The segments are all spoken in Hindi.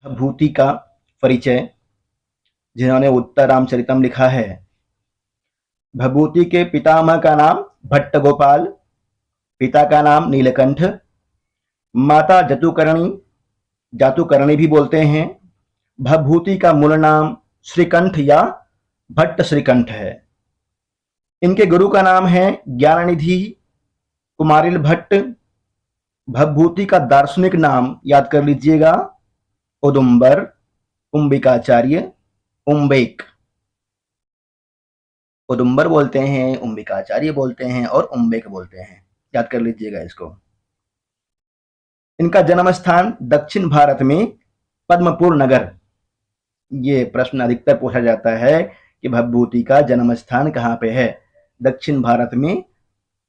भूति का परिचय, जिन्होंने उत्तर रामचरितम लिखा है। भभूति के पितामह का नाम भट्ट गोपाल, पिता का नाम नीलकंठ, माता जतुकर्णी, जातुकर्णी भी बोलते हैं। भभूति का मूल नाम श्रीकंठ या भट्ट श्रीकंठ है। इनके गुरु का नाम है ज्ञाननिधि कुमारिल भट्ट। भभूति का दार्शनिक नाम याद कर लीजिएगा, उदुम्बर, उम्बिकाचार्य, उम्बेक। उदुम्बर बोलते हैं, उम्बिकाचार्य बोलते हैं और उम्बेक बोलते हैं, याद कर लीजिएगा इसको। इनका जन्म स्थान दक्षिण भारत में पद्मपुर नगर। ये प्रश्न अधिकतर पूछा जाता है कि भभूति का जन्म स्थान कहाँ पे है। दक्षिण भारत में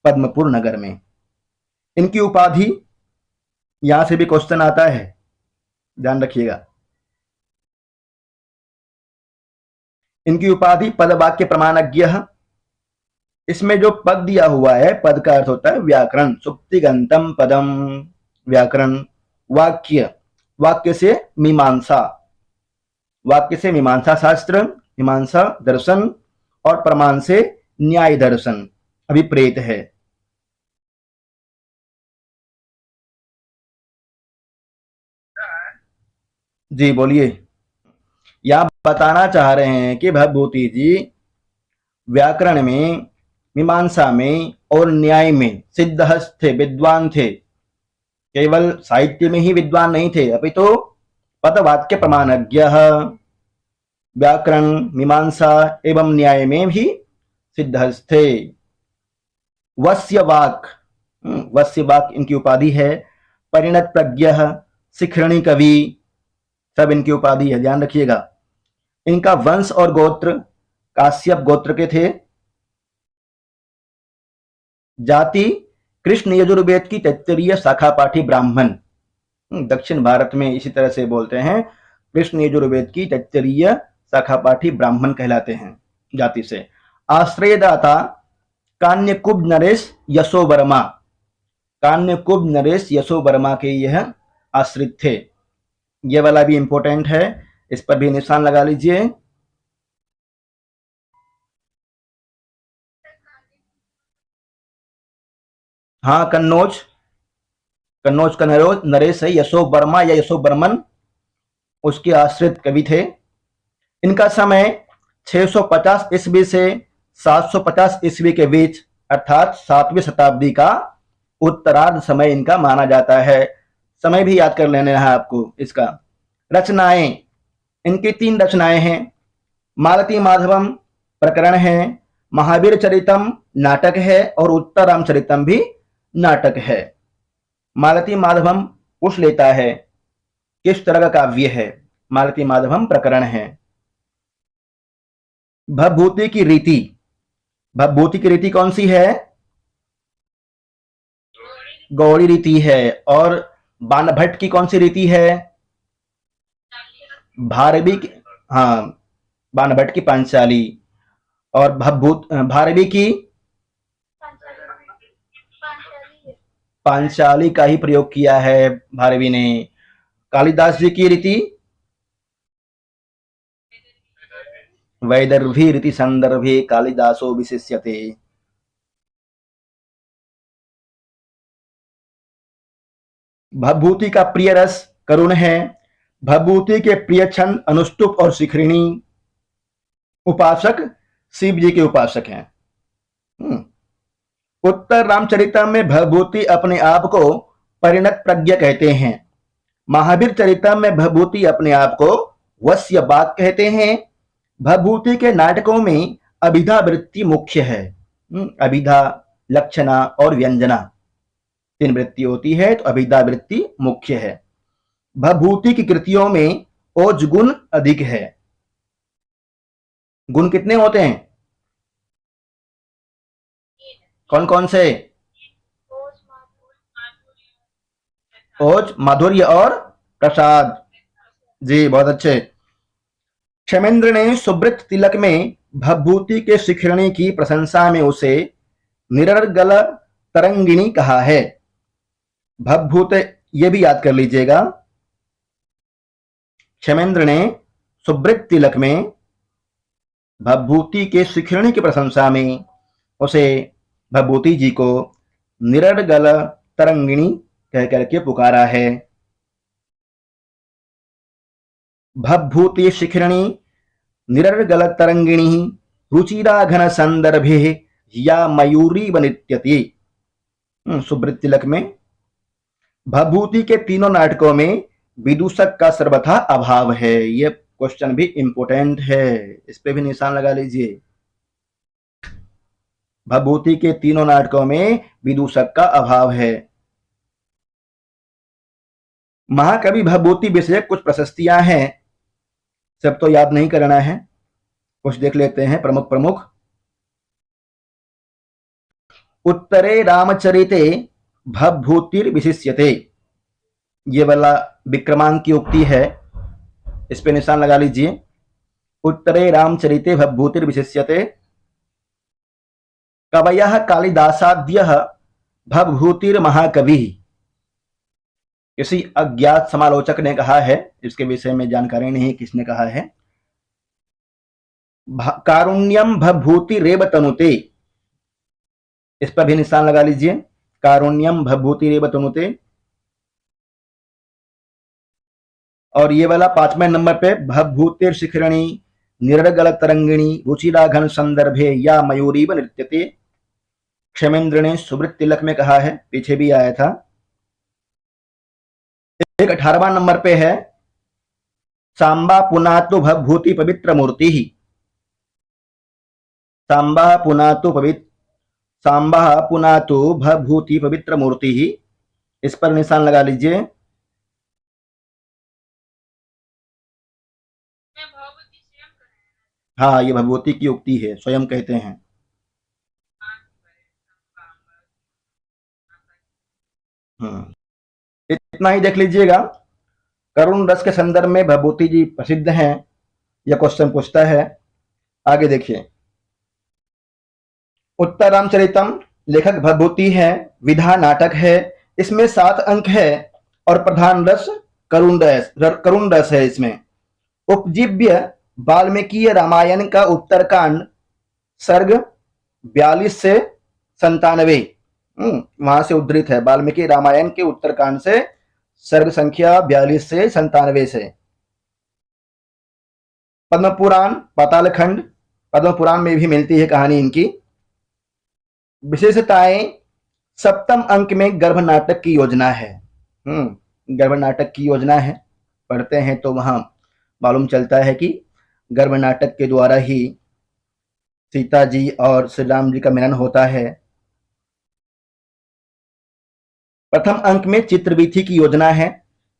पद्मपुर नगर में। इनकी उपाधि, यहां से भी क्वेश्चन आता है, ध्यान रखिएगा। इनकी उपाधि पद वाक्य प्रमाणज्ञ। इसमें जो पद दिया हुआ है, पद का अर्थ होता है व्याकरण, सुप्तिगंतम पदम, व्याकरण। वाक्य, वाक्य से मीमांसा, वाक्य से मीमांसा शास्त्र, मीमांसा दर्शन, और प्रमाण से न्याय दर्शन अभिप्रेत है। जी बोलिए। यहां बताना चाह रहे हैं कि भभूति जी व्याकरण में, मीमांसा में और न्याय में सिद्धहस्त थे, विद्वान थे। केवल साहित्य में ही विद्वान नहीं थे, अपितु पदवाक्य प्रमाणज्ञ, व्याकरण, मीमांसा एवं न्याय में भी सिद्धहस्त थे। वस्यवाक, वस्यवाक इनकी उपाधि है। परिणत प्रज्ञ, शिखरणी कवि, सब इनकी उपाधि है, ध्यान रखिएगा। इनका वंश और गोत्र काश्यप गोत्र के थे। जाति कृष्ण यजुर्वेद की तैत्तरीय शाखा पाठी ब्राह्मण। दक्षिण भारत में इसी तरह से बोलते हैं, कृष्ण यजुर्वेद की तैत्तरीय शाखा पाठी ब्राह्मण कहलाते हैं जाति से। आश्रयदाता कान्यकुब्ज नरेश यशो वर्मा, कान्यकुब्ज नरेश यशो वर्मा के यह आश्रित थे। ये वाला भी इंपॉर्टेंट है, इस पर भी निशान लगा लीजिए। हाँ, कन्नौज, कन्नौज का नरेश है, यशो वर्मा या यशो बर्मन उसके आश्रित कवि थे। इनका समय 650 ईस्वी से 750 ईस्वी के बीच, अर्थात 7वीं शताब्दी का उत्तरार्ध समय इनका माना जाता है। समय भी याद कर लेना है आपको इसका। रचनाएं, इनकी 3 रचनाएं हैं। मालती माधवम प्रकरण है, महावीर चरितम नाटक है और उत्तर रामचरितम भी नाटक है। मालती माधवम पूछ लेता है किस तरह का काव्य है। मालती माधवम प्रकरण है। भभूति की रीति, भभूति की रीति कौन सी है? गौड़ी रीति है। और बाणभट्ट की कौन सी रीति है? भारवी की, हाँ, बाणभट्ट की पांचाली। और भारवी की पांचाली का ही प्रयोग किया है भारवी ने। कालिदास जी की रीति वैदर्भी रीति संदर्भे कालिदासो विशिष्यते। भभूति का प्रिय रस करुण है। भभूति के प्रिय छंद अनुष्टुप और शिखरिणी। उपासक शिव जी के उपासक हैं। उत्तर रामचरितम में भभूति अपने आप को परिणत प्रज्ञ कहते हैं। महावीर चरितम में भभूति अपने आप को वश्य बाग कहते हैं। भभूति के नाटकों में अभिधा वृत्ति मुख्य है। अभिधा, लक्षणा और व्यंजना 3 वृत्ति होती है, तो अभिधा वृत्ति मुख्य है। भभूति की कृतियों में ओज गुण अधिक है। गुण कितने होते हैं? कौन कौन से? ओज, माधुर्य और प्रसाद। जी बहुत अच्छे। क्षेमेंद्र ने सुब्रत तिलक में भभूति के शिखरणी की प्रशंसा में उसे निरर्गल तरंगिणी कहा है। भभूत, ये भी याद कर लीजिएगा। क्षेमेंद्र ने सुब्रत तिलक में भवभूति के शिखरणी की प्रशंसा में उसे भवभूति जी को निरर्गल तरंगिणी कह करके पुकारा है। भवभूति शिखरणी निरर्गल तरंगिणी रुचिरा घन संदर्भे या मयूरी वनित्यति। सुब्रत तिलक में भवभूति के तीनों नाटकों में विदूषक का सर्वथा अभाव है। यह क्वेश्चन भी इंपोर्टेंट है, इस पे भी निशान लगा लीजिए। भवभूति के तीनों नाटकों में विदूषक का अभाव है। महाकवि भवभूति विषय कुछ प्रशस्तियां हैं, सब तो याद नहीं करना है, कुछ देख लेते हैं प्रमुख प्रमुख। उत्तरे रामचरिते भवभूतिर विशिष्यते, ये वाला विक्रमांक की उक्ति है, इस पे निशान लगा लीजिए। उत्तरे रामचरिते भवभूतिर विशिष्यते। कवयः कालिदासाद्यः भवभूतिर महाकवि। किसी अज्ञात समालोचक ने कहा है, इसके विषय में जानकारी नहीं किसने कहा है। कारुण्यम भवभूतिरेव तनुते, इस पर भी निशान लगा लीजिए। कारुण्यम भवभूतिरेव तनुते। और ये वाला 5वें नंबर पे भवभूतिर शिखरणी निरर्गल तरंगिणी रुचिरा घन संदर्भे या मयूरीव नृत्यते। क्षेमेंद्र ने सुब्रत तिलक में कहा है, पीछे भी आया था। एक 18वां नंबर पे है सांबा पुनातु भवभूति पवित्र मूर्ति ही। सांबा पुनातु भवभूति पवित्र मूर्ति ही, इस पर निशान लगा लीजिए। हाँ, ये भगवती की उक्ति है, स्वयं कहते हैं। इतना ही देख लीजिएगा। करुण रस के संदर्भ में भवभूति जी प्रसिद्ध हैं, यह क्वेश्चन पूछता है। आगे देखिए, उत्तर रामचरितम लेखक भवभूति है, विधा नाटक है, इसमें 7 अंक है और प्रधान रस करुण रस है। इसमें उपजीव्य वाल्मीकि रामायण का उत्तरकांड सर्ग 42 से 97 वहां से उद्धृत है। वाल्मीकि रामायण के उत्तरकांड से सर्ग संख्या 42 से 97 से। पद्म पुराण पातालखंड, पद्म पुराण में भी मिलती है कहानी इनकी। विशेषताएं, 7वें अंक में गर्भ नाटक की योजना है। गर्भ नाटक की योजना है, पढ़ते हैं तो वहां मालूम चलता है कि गर्भ नाटक के द्वारा ही सीता जी और श्री राम जी का मिलन होता है। प्रथम अंक में चित्रवीथी की योजना है।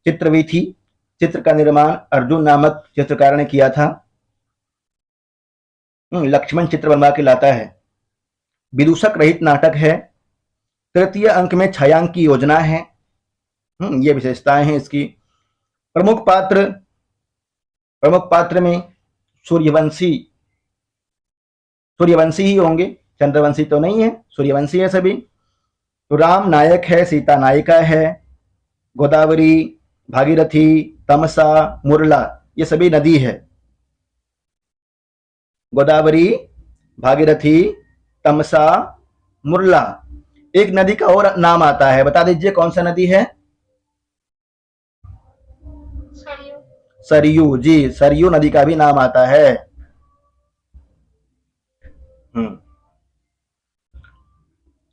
चित्रवीथी, चित्र का निर्माण अर्जुन नामक चित्रकार ने किया था। लक्ष्मण चित्र बनवा के लाता है। विदूषक रहित नाटक है। तृतीय अंक में छायांक की योजना है। ये विशेषताएं हैं इसकी। प्रमुख पात्र में सूर्यवंशी ही होंगे, चंद्रवंशी तो नहीं है, सूर्यवंशी है सभी। तो राम नायक है, सीता नायिका है। गोदावरी, भागीरथी, तमसा, मुरला, ये सभी नदी है। गोदावरी, भागीरथी, तमसा, मुरला। एक नदी का और नाम आता है, बता दीजिए कौन सा नदी है? सरयू जी, सरयू नदी का भी नाम आता है।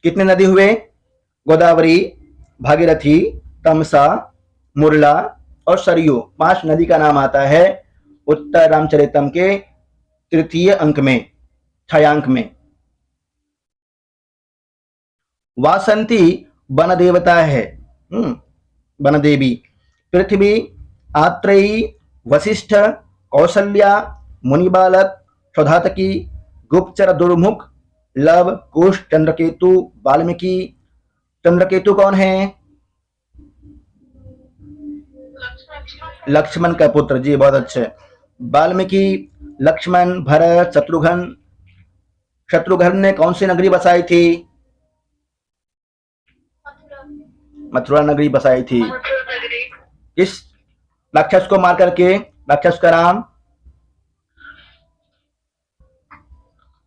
कितने नदी हुए? गोदावरी, भागीरथी, तमसा, मुरला और सरयू, 5 नदी का नाम आता है उत्तर रामचरितम के तृतीय अंक में, छायांक में। वासंती वन देवता है, वन देवी। पृथ्वी, आत्रेयी, वशिष्ठ, कौसल्या, मुनिबालक, सौधातकी, गुप्तचर, दुर्मुख, लव, कुश, चंद्रकेतु, वाल्मीकि। चंद्रकेतु कौन है? लक्ष्मण का पुत्र जी, बहुत अच्छे। वाल्मीकि, लक्ष्मण, भरत, शत्रुघ्न। शत्रुघ्न ने कौन सी नगरी बसाई थी? मथुरा नगरी बसाई थी। किस राक्षस को मार करके राक्षस का नाम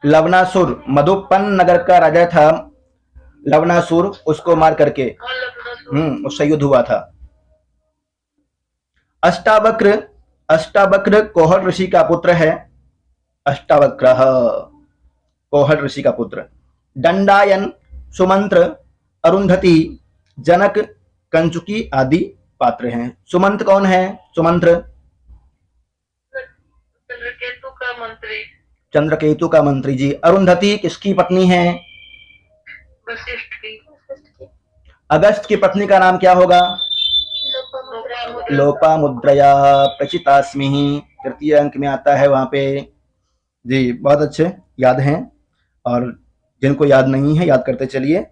लवणासुर। मधुपन नगर का राजा था लवणासुर, उसको मार करके उससे युद्ध हुआ था। अष्टावक्र, अष्टावक्र कोहल ऋषि का पुत्र है। अष्टावक्र कोहल ऋषि का पुत्र। दंडायन, सुमंत्र, अरुंधति, जनक, कंचुकी आदि पात्र हैं। सुमंत्र कौन है? सुमंत्र चंद्रकेतु का मंत्री। चंद्रकेतु का मंत्री जी। अरुंधति किसकी पत्नी है? वशिष्ठ की। अगस्त की पत्नी का नाम क्या होगा? लोपामुद्रया प्रचितास्मि। तृतीय अंक में आता है वहां पे जी। बहुत अच्छे, याद हैं, और जिनको याद नहीं है याद करते चलिए।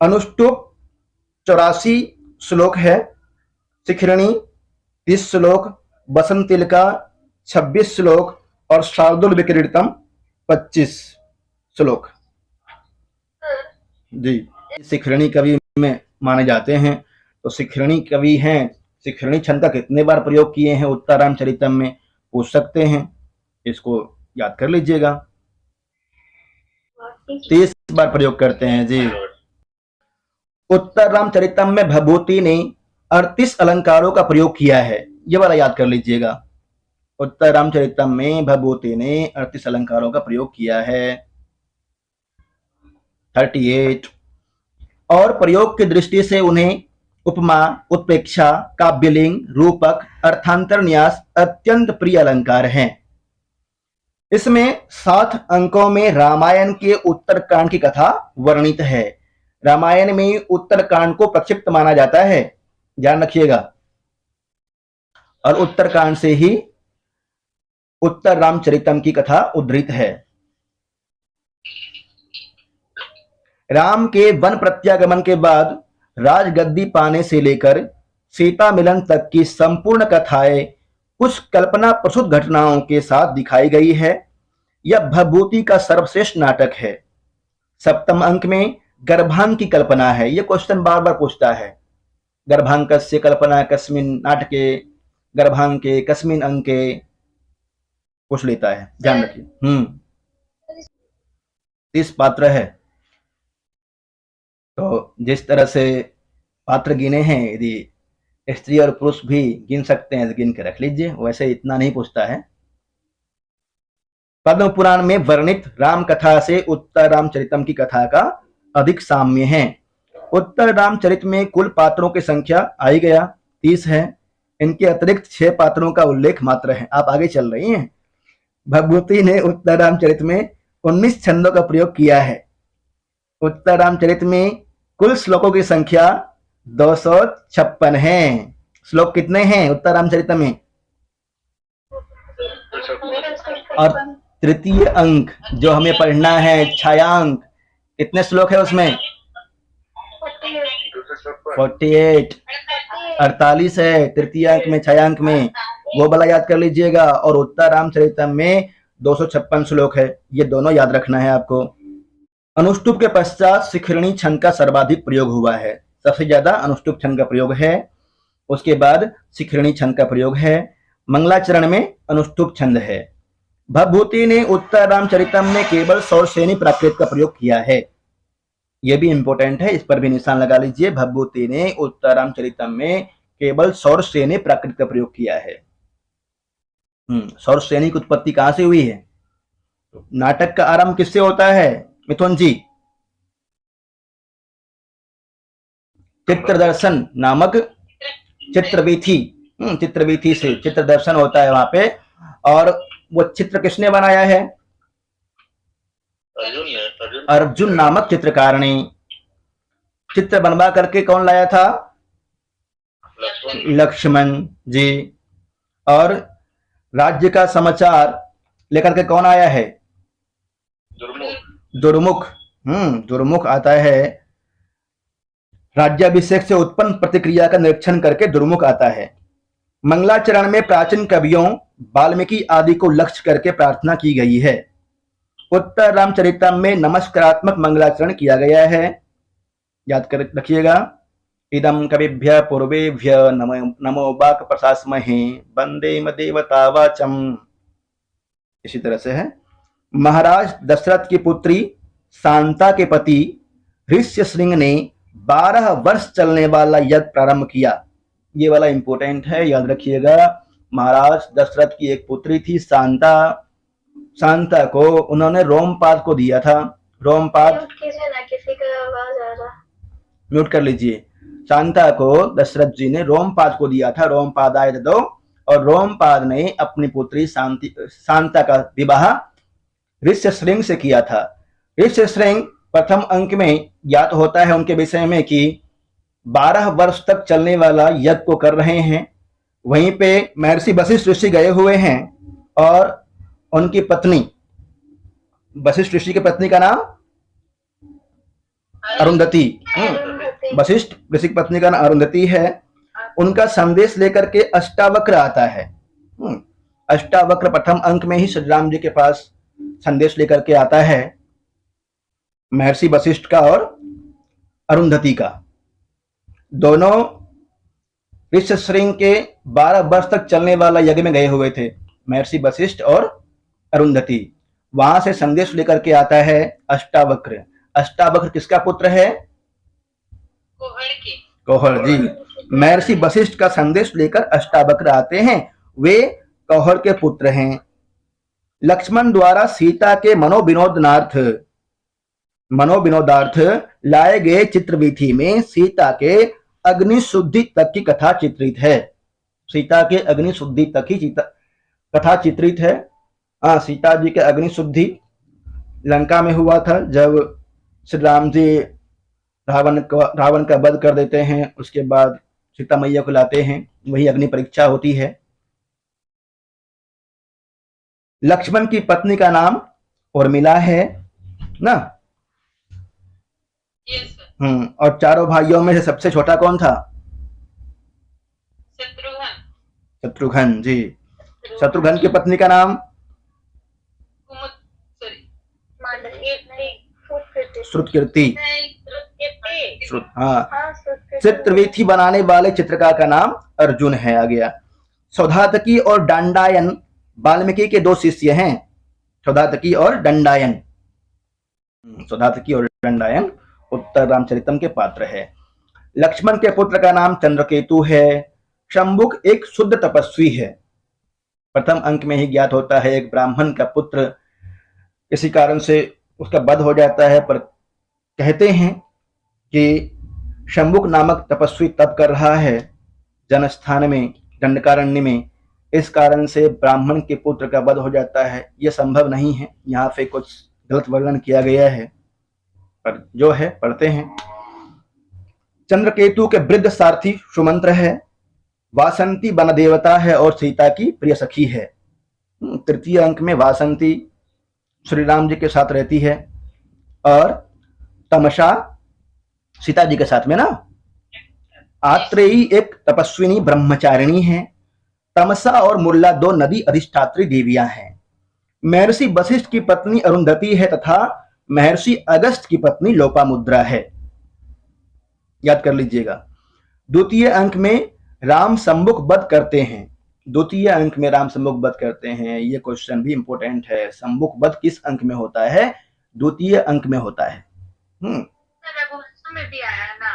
अनुष्टुप 84 श्लोक है। शिखरणी 30 श्लोक, बसंतिल का 26 श्लोक और शार्दुल विक्रीडितम 25 श्लोक जी। शिखरणी कवि में माने जाते हैं। तो शिखरणी कवि हैं। शिखरणी छंद का कितने बार प्रयोग किए हैं उत्तरारामचरितम में पूछ सकते हैं, इसको याद कर लीजिएगा। 30 बार प्रयोग करते हैं जी। उत्तररामचरितम में भभूति ने 38 अलंकारों का प्रयोग किया है, ये वाला याद कर लीजिएगा। उत्तररामचरितम में भभूति ने 38 अलंकारों का प्रयोग किया है, 38। और प्रयोग की दृष्टि से उन्हें उपमा, उत्प्रेक्षा, काव्यलिंग, रूपक, अर्थांतर न्यास अत्यंत प्रिय अलंकार हैं। इसमें 7 अंकों में रामायण के उत्तरकांड की कथा वर्णित है। रामायण में उत्तरकांड को प्रक्षिप्त माना जाता है, ध्यान रखिएगा, और उत्तरकांड से ही उत्तर रामचरितम की कथा उद्धृत है। राम के वन प्रत्यागमन के बाद राजगद्दी पाने से लेकर सीता मिलन तक की संपूर्ण कथाएं कुछ कल्पना प्रसूत घटनाओं के साथ दिखाई गई है। यह भभूति का सर्वश्रेष्ठ नाटक है। 7वें अंक में गर्भांक की कल्पना है। यह क्वेश्चन बार बार पूछता है, गर्भांकस्य कल्पना कस्मिन नाटके, गर्भांके कस्मिन अंके, पूछ लेता है, ध्यान रखिए। 30 पात्र है। तो जिस तरह से पात्र गिने हैं, यदि स्त्री और पुरुष भी गिन सकते हैं तो गिन के रख लीजिए, वैसे इतना नहीं पूछता है। पद्म पुराण में वर्णित राम कथा से उत्तर रामचरितम की कथा का अधिक साम्य है। उत्तर रामचरित में कुल पात्रों की संख्या आई गया 30 है। इनके अतिरिक्त 6 पात्रों का उल्लेख मात्र है। आप आगे चल रही हैं। भभूति ने उत्तर रामचरित में 19 छंदों का प्रयोग किया है। उत्तर रामचरित में कुल श्लोकों की संख्या 256 है। श्लोक कितने हैं उत्तर रामचरित में? और तृतीय अंक जो हमें पढ़ना है, छायांक, कितने श्लोक है उसमें? 48, 48 है तृतीय अंक में, छायांक में, वो वाला याद कर लीजिएगा। और उत्तर रामचरितम में 256 श्लोक है, ये दोनों याद रखना है आपको। अनुष्टुप के पश्चात शिखरणी छंद का सर्वाधिक प्रयोग हुआ है। सबसे ज्यादा अनुष्टुप छंद का प्रयोग है, उसके बाद शिखरणी छंद का प्रयोग है, मंगलाचरण में अनुष्टुप छंद है। भभूति ने उत्तर रामचरितम में केवल सौरसेनी प्राकृत का प्रयोग किया है। यह भी इंपॉर्टेंट है, इस पर भी निशान लगा लीजिए। भभूति ने उत्तर रामचरितम में केवल सौरसेनी प्राकृत का प्रयोग किया है। सौरसेनी की उत्पत्ति कहां से हुई है? नाटक का आरंभ किससे होता है मिथुन जी? चित्रदर्शन नामक चित्रवीथी, चित्रवीथी से चित्रदर्शन होता है वहां पे। और वो चित्र किसने बनाया है? अर्जुन नामक चित्रकार ने। चित्र बनवा करके कौन लाया था? लक्ष्मण जी। और राज्य का समाचार लेकर के कौन आया है? दुर्मुख। दुर्मुख आता है। राज्याभिषेक से उत्पन्न प्रतिक्रिया का निरीक्षण करके दुर्मुख आता है। मंगलाचरण में प्राचीन कवियों वाल्मीकि आदि को लक्ष्य करके प्रार्थना की गई है। उत्तर रामचरितम में नमस्कारात्मक मंगलाचरण किया गया है, याद कर रखिएगा। इदं कविभ्य पूर्वेभ्य नमो नमो वाक् प्रशास्महे वंदे देवता वाचम। इसी तरह से है। महाराज दशरथ की पुत्री शांता के पति ऋष्यशृंग ने 12 वर्ष चलने वाला यज्ञ प्रारंभ किया। ये वाला इंपॉर्टेंट है, याद रखिएगा। महाराज दशरथ की एक पुत्री थी शांता, शांता को उन्होंने रोमपाद को दिया था। रोमपाद म्यूट कीजिए ना, किसी का आवाज आ रहा। म्यूट कर लीजिए। शांता को दशरथ जी ने रोमपाद को दिया था, रोमपाद आए थे दो, और रोमपाद ने अपनी पुत्री शांता का विवाह ऋष्यशृंग से किया था। ऋष्यशृंग प्रथम अंक में ज्ञात होता है उनके विषय में कि 12 वर्ष तक चलने वाला यज्ञ को कर रहे हैं। वहीं पे महर्षि वशिष्ठ ऋषि गए हुए हैं और उनकी पत्नी, वशिष्ठ ऋषि की पत्नी का नाम अरुंधति। वशिष्ठ ऋषि की पत्नी का नाम अरुंधति है। उनका संदेश लेकर के अष्टावक्र आता है। अष्टावक्र प्रथम अंक में ही श्री राम जी के पास संदेश लेकर के आता है, महर्षि वशिष्ठ का और अरुंधति का। दोनों ऋष्यशृंग के 12 वर्ष तक चलने वाला यज्ञ में गए हुए थे, महर्षि वशिष्ठ और अरुंधति। वहां से संदेश लेकर के आता है अष्टावक्र। अष्टावक्र किसका पुत्र है? कौहर जी। महर्षि वशिष्ठ का संदेश लेकर अष्टावक्र आते हैं, वे कौहर के पुत्र हैं। लक्ष्मण द्वारा सीता के मनोविनोदार्थ लाए गए चित्रवीथि में सीता के अग्नि शुद्धि तक की कथा चित्रित है। सीता के अग्नि शुद्धि तक ही कथा चित्रित है। सीता जी के अग्नि शुद्धि लंका में हुआ था, जब श्री राम जी रावण का वध कर देते हैं, उसके बाद सीता मैया को लाते हैं, वही अग्नि परीक्षा होती है। लक्ष्मण की पत्नी का नाम उर्मिला है ना। और चारों भाइयों में से सबसे छोटा कौन था? शत्रुघ्न जी। शत्रुघ्न की पत्नी का नाम श्रुतकीर्ति। चित्रवीथि बनाने वाले चित्रकार का नाम अर्जुन है। आ गया। सौधातकी और दंडायन वाल्मीकि के 2 शिष्य हैं। सौधातकी और दंडायन। सौधातकी और दंडायन उत्तर रामचरितम के पात्र है। लक्ष्मण के पुत्र का नाम चंद्रकेतु है। शंभुक एक शुद्ध तपस्वी है। प्रथम अंक में ही ज्ञात होता है, एक ब्राह्मण का पुत्र किसी कारण से उसका वध हो जाता है, पर कहते हैं कि शंभुक नामक तपस्वी तप कर रहा है जनस्थान में, दंडकारण्य में, इस कारण से ब्राह्मण के पुत्र का वध हो जाता है। यह संभव नहीं है, यहाँ पे कुछ गलत वर्णन किया गया है, पर जो है पढ़ते हैं। चंद्रकेतु के वृद्ध सारथी सुमंत्र है। वासंती वन देवता है और सीता की प्रिय सखी है। तृतीय अंक में वासंती श्री राम जी के साथ रहती है और तमसा सीता जी के साथ में ना। आत्रेयी एक तपस्विनी ब्रह्मचारिणी है। तमसा और मुल्ला 2 नदी अधिष्ठात्री देवियां हैं। महर्षि वशिष्ठ की पत्नी अरुंधति है तथा महर्षि अगस्त की पत्नी लोपामुद्रा है। याद कर लीजिएगा। द्वितीय अंक में राम सम्मुख वध करते हैं। द्वितीय अंक में राम सम्मुख वध करते हैं। ये क्वेश्चन भी इंपॉर्टेंट है। सम्मुख वध किस अंक में होता है? द्वितीय अंक में होता है। रघुवंशम में भी आया ना।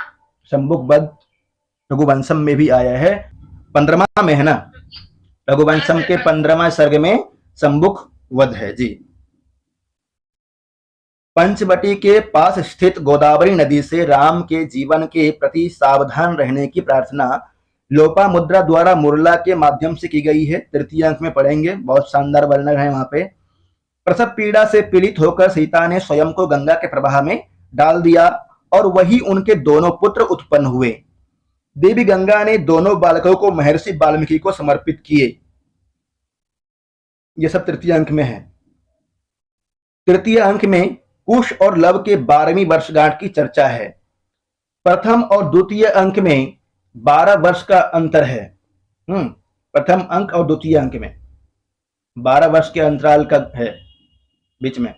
सम्मुख वध रघुवंशम में भी आया है। 15वां में है ना। रघुवंशम के 15वां सर्ग में सम्मुख वध है जी। पंचवटी के पास स्थित गोदावरी नदी से राम के जीवन के प्रति सावधान रहने की प्रार्थना लोपामुद्रा द्वारा मुरला के माध्यम से की गई है। तृतीय अंक में पढ़ेंगे, बहुत शानदार वर्णन है वहां पे। प्रसव पीड़ा से पीड़ित होकर सीता ने स्वयं को गंगा के प्रवाह में डाल दिया और वही उनके दोनों पुत्र उत्पन्न हुए। देवी गंगा ने दोनों बालकों को महर्षि वाल्मीकि को समर्पित किए। यह सब तृतीय अंक में है। तृतीय अंक में कुश और लव के 12वीं वर्षगांठ की चर्चा है। प्रथम और द्वितीय अंक में 12 वर्ष का अंतर है। प्रथम अंक और द्वितीय अंक में 12 वर्ष के अंतराल का है बीच में।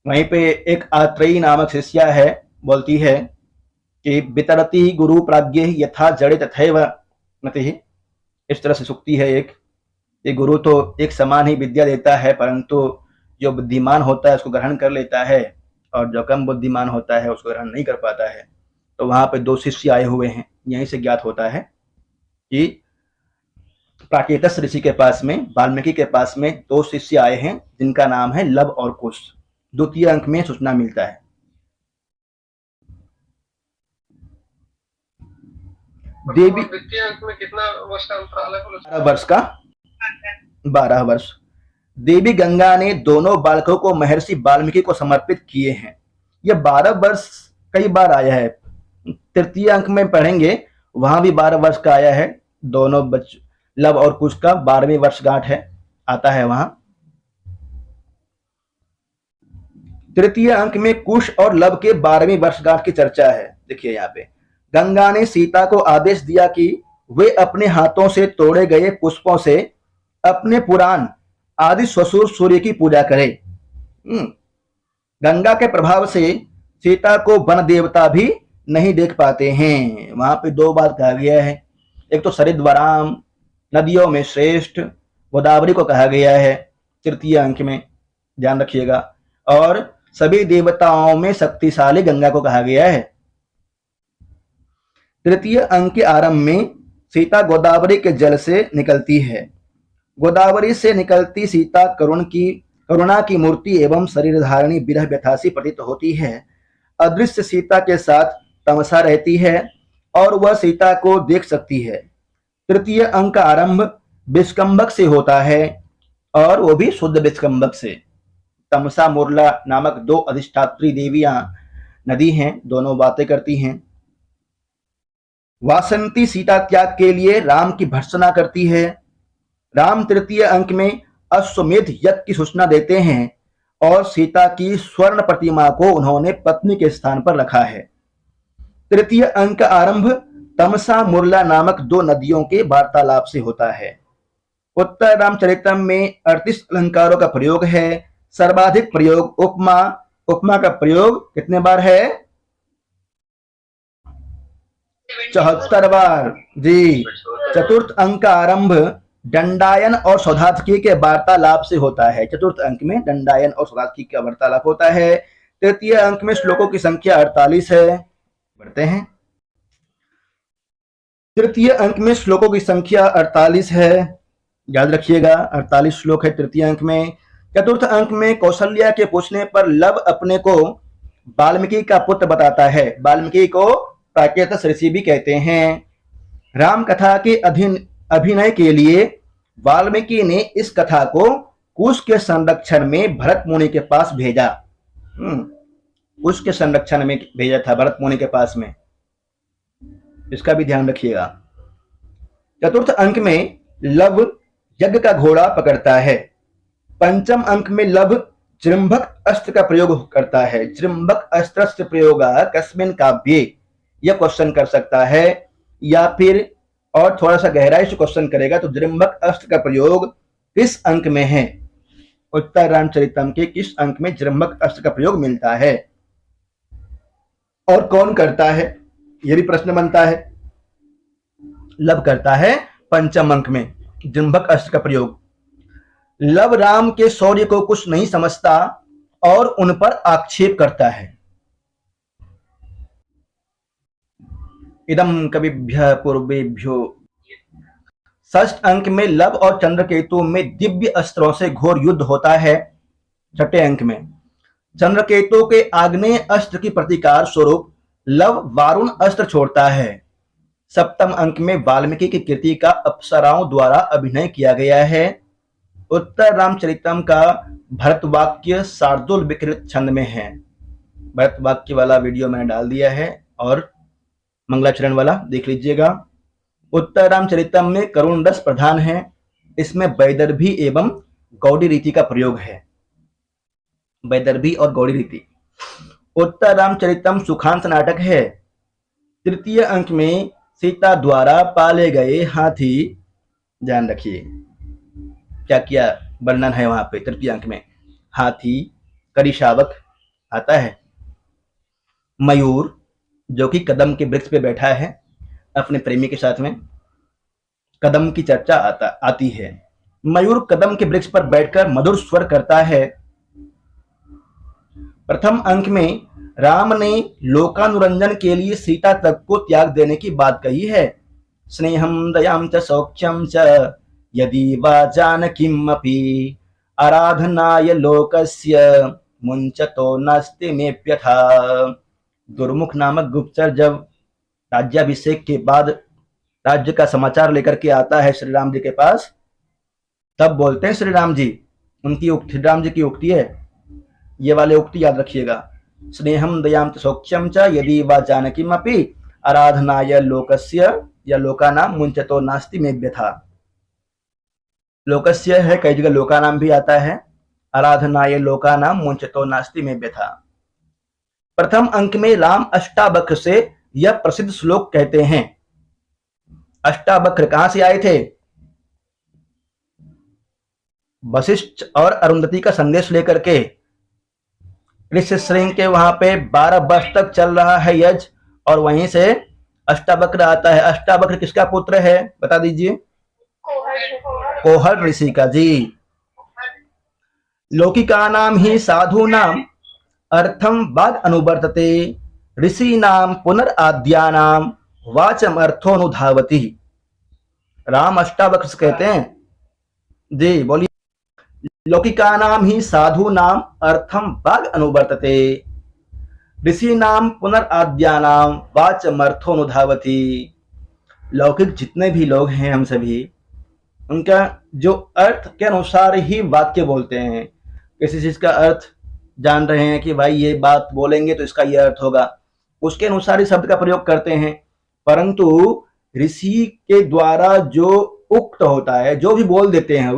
वहीं पे एक आत्रेयी नामक शिष्या है, बोलती है कि वितरति गुरु प्राज्ञ यथा जड़े तथैव मतिः, इस तरह से सूक्ति है एक। ये गुरु तो एक समान ही विद्या देता है, परंतु जो बुद्धिमान होता है उसको ग्रहण कर लेता है और जो कम बुद्धिमान होता है उसको ग्रहण नहीं कर पाता है। तो वहां पे दो शिष्य आए हुए हैं। यहीं से ज्ञात होता है कि प्राकेतस ऋषि के पास में, वाल्मीकि के पास में दो शिष्य आए हैं जिनका नाम है लब और कुश। द्वितीय अंक में सूचना मिलता है। देवी द्वितीय अंक में कितना वर्ष का अंतराल है? 12 वर्ष का, 12 वर्ष। देवी गंगा ने दोनों बालकों को महर्षि वाल्मीकि को समर्पित किए हैं। यह 12 वर्ष कई बार आया है। तृतीय अंक में पढ़ेंगे, वहां भी 12 वर्ष का आया है। दोनों लब और कुश का 12वीं वर्षगांठ है, आता है वहां। तृतीय अंक में कुश और लब के 12वीं वर्षगांठ की चर्चा है। देखिए यहाँ पे, गंगा ने सीता को आदेश दिया कि वे अपने हाथों से तोड़े गए पुष्पों से अपने पुराण आदि ससुर सूर्य की पूजा करें। गंगा के प्रभाव से सीता को वन देवता भी नहीं देख पाते हैं। वहां पे दो बात कहा गया है। एक तो सरिद्वराम, नदियों में श्रेष्ठ गोदावरी को कहा गया है तृतीय अंक में, ध्यान रखिएगा। और सभी देवताओं में शक्तिशाली गंगा को कहा गया है। तृतीय अंक के आरंभ में सीता गोदावरी के जल से निकलती है। गोदावरी से निकलती सीता करुणा की मूर्ति एवं शरीर धारणी विरह व्यथासी प्रतीत होती है। अदृश्य सीता के साथ तमसा रहती है और वह सीता को देख सकती है। तृतीय अंक का आरंभ विष्कंभक से होता है और वो भी शुद्ध विष्कंभक से। तमसा मुरला नामक दो अधिष्ठात्री देवियां नदी हैं, दोनों बातें करती हैं। वासंती सीता त्याग के लिए राम की भर्त्सना करती है। राम तृतीय अंक में अश्वमेध यज्ञ की सूचना देते हैं और सीता की स्वर्ण प्रतिमा को उन्होंने पत्नी के स्थान पर रखा है। तृतीय अंक का आरंभ तमसा मुरला नामक दो नदियों के वार्तालाप से होता है। उत्तर रामचरितम में 38 अलंकारों का प्रयोग है। सर्वाधिक प्रयोग उपमा का प्रयोग कितने बार है? 74 बार जी। चतुर्थ अंक का आरंभ दंडायन और सौधात्की के वार्तालाप से होता है। चतुर्थ अंक में दंडायन और सौधात्की का वार्तालाप होता है। तृतीय अंक में श्लोकों की संख्या 48 है। बढ़ते हैं। तृतीय अंक में श्लोकों की संख्या 48 है, याद रखिएगा, 48 श्लोक है तृतीय अंक में। चतुर्थ अंक में कौशल्या के पूछने पर लब अपने को वाल्मीकि का पुत्र बताता है। वाल्मीकि को प्राकेतस ऋषि भी कहते हैं। राम कथा के अभिनय के लिए वाल्मीकि ने इस कथा को कुश के संरक्षण में भरत मुनि के पास भेजा। कुश के संरक्षण में भेजा था भरत मुनि के पास में, इसका भी ध्यान रखिएगा। चतुर्थ अंक में लब यज्ञ का घोड़ा पकड़ता है। पंचम अंक में लब जृंभक अस्त्र का प्रयोग करता है। जृंभक अस्त्र से प्रयोग कस्मिन काव्ये, यह क्वेश्चन कर सकता है, या फिर और थोड़ा सा गहराई से क्वेश्चन करेगा तो जृंभक अस्त्र का प्रयोग किस अंक में है? उत्तर रामचरितम के किस अंक में जृंभक अस्त्र का प्रयोग मिलता है और कौन करता है? यह भी प्रश्न बनता है। लब करता है पंचम अंक में जृंभक अस्त्र का प्रयोग। लब राम के शौर्य को कुछ नहीं समझता और उन पर आक्षेप करता है। इदम कविभ्य पूर्वेभ्यो। षष्ठ अंक में लब और चंद्रकेतु में दिव्य अस्त्रों से घोर युद्ध होता है। छठे अंक में चंद्रकेतु के आग्नेय अस्त्र की प्रतिकार स्वरूप लब वारुण अस्त्र छोड़ता है। सप्तम अंक में वाल्मीकि की कृति का अप्सराओं द्वारा अभिनय किया गया है। उत्तर रामचरितम का भरतवाक्य शार्दुल विकृत छंद में है। भरतवाक्य वाला वीडियो मैंने डाल दिया है और मंगलाचरण वाला देख लीजिएगा। उत्तर रामचरितम में करुण रस प्रधान है। इसमें वैदर्भी एवं गौड़ी रीति का प्रयोग है। वैदर्भी और गौड़ी रीति। उत्तर रामचरितम सुखांत नाटक है। तृतीय अंक में सीता द्वारा पाले गए हाथी, ध्यान रखिए क्या क्या वर्णन है वहां पे। तृतीय अंक में हाथी, करिशावक आता है, मयूर, जो कि कदम के वृक्ष पे बैठा है अपने प्रेमी के साथ में। कदम की चर्चा आती है। मयूर कदम के वृक्ष पर बैठकर मधुर स्वर करता है। प्रथम अंक में राम ने लोकानुरंजन के लिए सीता तक को त्याग देने की बात कही है। स्नेहम दयाम च सौख्यम च यदि वा जानकीम अपि आराधनाय लोकस्य मुंचतो नास्ति में व्यथा। दुर्मुख नामक गुप्तचर जब राज्याभिषेक के बाद राज्य का समाचार लेकर के आता है श्री राम जी के पास, तब बोलते हैं श्री राम जी, श्री राम जी की उक्ति है, ये वाले उक्ति याद रखिएगा। स्नेहम दयाम च सौख्यम च यदि वा जानकीम अपि आराधनाय लोकस्य या लोकानाम मुंचतो नास्ति में व्यथा। लोकस्य है, कई जगह लोकानाम भी आता है। आराधनाय लोकानाम मुंचतो नास्ति में व्यथा। प्रथम अंक में राम अष्टावक्र से यह प्रसिद्ध श्लोक कहते हैं। अष्टावक्र कहां से आए थे? वशिष्ठ और अरुंधति का संदेश लेकर के। ऋषि श्रृंग के वहां पे 12 वर्ष तक चल रहा है यज्ञ, और वहीं से अष्टावक्र आता है। अष्टावक्र किसका पुत्र है, बता दीजिए? कोहल ऋषि का जी। लौकिका नाम ही साधु नाम अर्थम वाद अनुवर्तते ऋषि नाम पुनराद्यानाम वाचम अर्थोनुधावती। राम अष्टावक्र से कहते हैं जी, बोलिए। लौकिका नाम ही साधु नाम अर्थम वाग अनुवर्तते ऋषि नाम पुनराद्यानाम वाचम अर्थोनुधावती। लौकिक जितने भी लोग हैं, हम सभी, उनका जो अर्थ के अनुसार ही वाक्य बोलते हैं। किसी चीज का अर्थ जान रहे हैं कि भाई ये बात बोलेंगे तो इसका ये अर्थ होगा, उसके अनुसार ही शब्द का प्रयोग करते हैं। परंतु ऋषि के द्वारा जो उक्त होता है, जो भी बोल देते हैं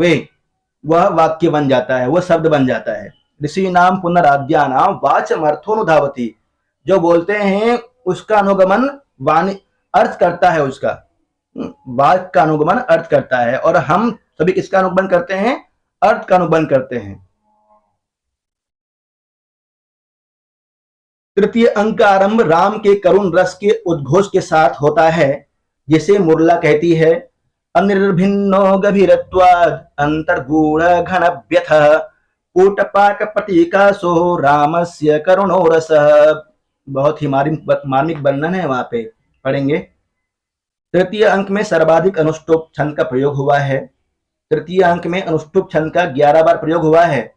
वह वाक्य बन जाता है, वह शब्द बन जाता है। ऋषि नाम पुनराद्यानाम वाचम अर्थोनुधावती। जो बोलते हैं उसका अनुगमन वाणी अर्थ करता है, उसका वाक्य का अनुगमन अर्थ करता है। और हम सभी किसका अनुगमन करते हैं? अर्थ का अनुगमन करते हैं। तृतीय अंक का आरंभ राम के करुण रस के उद्घोष के साथ होता है, जिसे मुरला कहती है। अनिर्भिन्नो गभीरत्वाद अंतर्गूढ़ घन व्यथ कूटपाट प्रतीकासो रामस्य करुणो रस। बहुत ही मार्मिक वर्णन है, वहां पे पढ़ेंगे। तृतीय अंक में सर्वाधिक अनुष्टुप छंद का प्रयोग हुआ है। तृतीय अंक में अनुष्टुप छंद का 11 बार प्रयोग हुआ है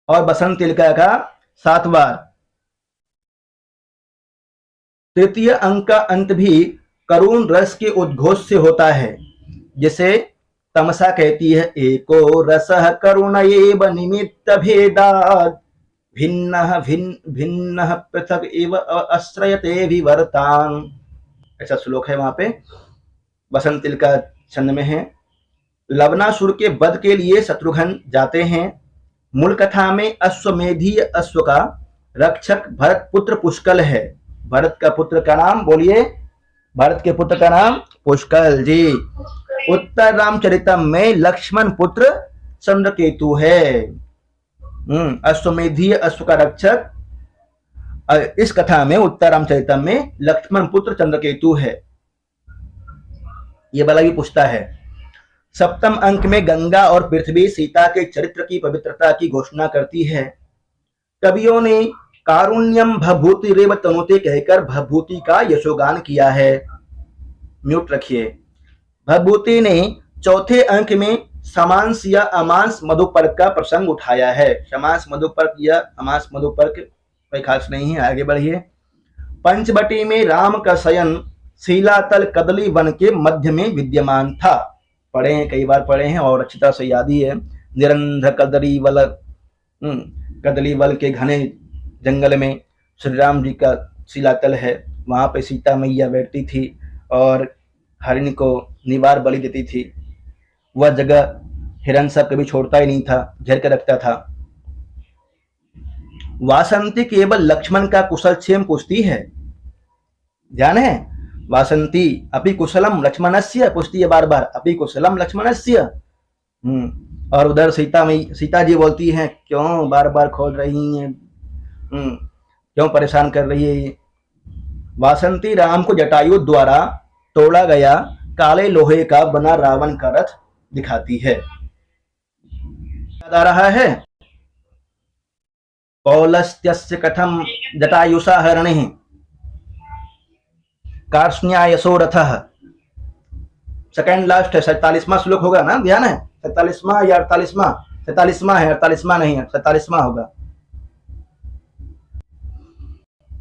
और बसंत तिलका का 7 बार। तृतीय अंक का अंत भी करुण रस के उद्घोष से होता है, जिसे तमसा कहती है। एको रसः करुण एव निमित्त भेदात् भिन्नः भिन्नः पृथक एव आश्रयते विवर्तान्। ऐसा श्लोक है वहां पे, बसंत तिलका छंद में है। लवनासुर के वध के लिए शत्रुघ्न जाते हैं। मूल कथा में अश्वमेधीय अश्व का रक्षक भरत पुत्र पुष्कल है। भरत का पुत्र का नाम बोलिए? भरत के पुत्र का नाम पुष्कल जी। उत्तर रामचरितम में लक्ष्मण पुत्र चंद्रकेतु है। अश्वमेधीय अश्व का रक्षक इस कथा में उत्तर रामचरितम में लक्ष्मण पुत्र चंद्रकेतु है। ये वाला भी पूछता है। सप्तम अंक में गंगा और पृथ्वी सीता के चरित्र की पवित्रता की घोषणा करती है। कवियों ने कारुण्यम भभूति रेव तनुते कहकर भभूति का यशोगान किया है। म्यूट रखिए। भभूति ने चौथे अंक में समांस या अमांस मधुपर्क का प्रसंग उठाया है। समांस मधुपर्क या अमांस मधुपर्क कोई खास नहीं है, आगे बढ़िए। पंचवटी में राम का शयन शीलातल कदली वन के मध्य में विद्यमान था। पढ़े हैं, कई बार पढ़े हैं और अच्छी तरह से याद ही है। निरंध्र कदली वल के घने जंगल में श्री राम जी का शीलातल है। वहां पे सीता मैया बैठती थी और हरिण को निवार बलि देती थी। वह जगह हिरण सब कभी छोड़ता ही नहीं था, घेर कर रखता था। वासंती केवल लक्ष्मण का कुशल क्षेम पूछती है। ध्यान है, वासंती अपि कुशलम लक्ष्मणस्य पूछती है बार बार, अपि कुशलम लक्ष्मणस्य। और उधर सीता जी बोलती हैं, क्यों बार बार खोल रही हैं, क्यों परेशान कर रही है वासंती राम को जटायु द्वारा तोड़ा गया काले लोहे का बना रावण का रथ दिखाती है। याद आ रहा है? पौलस्त्यस्य कथम जटायुषा हरणिः कार्ष्ण्यायसो रथः। सेकंड लास्ट है, 47वां श्लोक होगा ना, ध्यान है? 47वां या 48वां? 47वां है, 48वां नहीं है, 47वां होगा।